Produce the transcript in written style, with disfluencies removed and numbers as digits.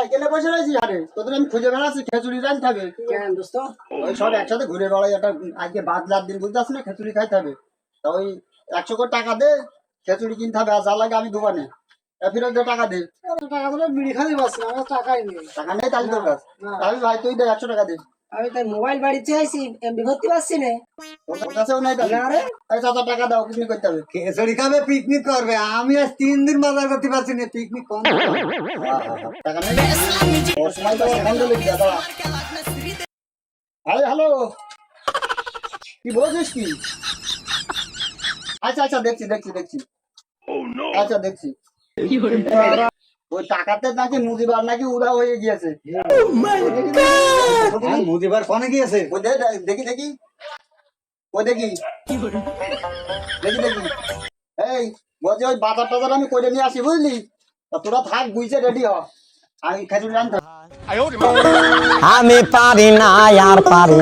এখানে বসে রয়েছি আরে তোদের আমি খুঁজে বেড়াচ্ছি খেচুড়ি রান থাকে কেন দোস্ত? ওই সব একসাথে ঘুরে বেড়াই একটা আজকে বাদ লাদ দিন বুঝতে পারছি না খেচুড়ি খাইতে হবে তা ওই 100 করে টাকা দে খেচুড়ি কিনতে হবে আর যা লাগে আমি দোকানে ফেরত দে টাকা দে এত টাকা দিলে বিড়ি খাতে পারছি না, আমার টাকাই নেই। টাকা নেই তাহলে তোর কাছে না। আমি ভাই তুই দে 100 টাকা দে আমি তাই মোবাইল বাড়িতে আইছি, এমবি ভর্তি পাচ্ছি না। তোর কাছেও নাই তাহলে না রে। এই 7 টাকা দাও পিকনিক করতে হবে খেসড়ি খাবে পিকনিক করবে, আমি আজ 3 দিন বাজার করতে পারছি না, পিকনিক কম টাকা নেই ওর সময় তো বন্ধ লিখে দাও হ্যালো কি বলছিস কি আচ্ছা আচ্ছা দেখছি আচ্ছা দেখছি ওই টাকাতে নাকি মুদিবার নাকি উদা হয়ে গিয়েছে মুদিবার ফোনে গিয়েছে। ওই দেখি দেখি ওই দেখি এই বলছি ওই বাজার টাজার আমি করে নিয়ে আসি বুঝলি তা তোরা থাক বুঝছে রেডি হ আমি খেজুরি আনতে আমি পারি না আর পারি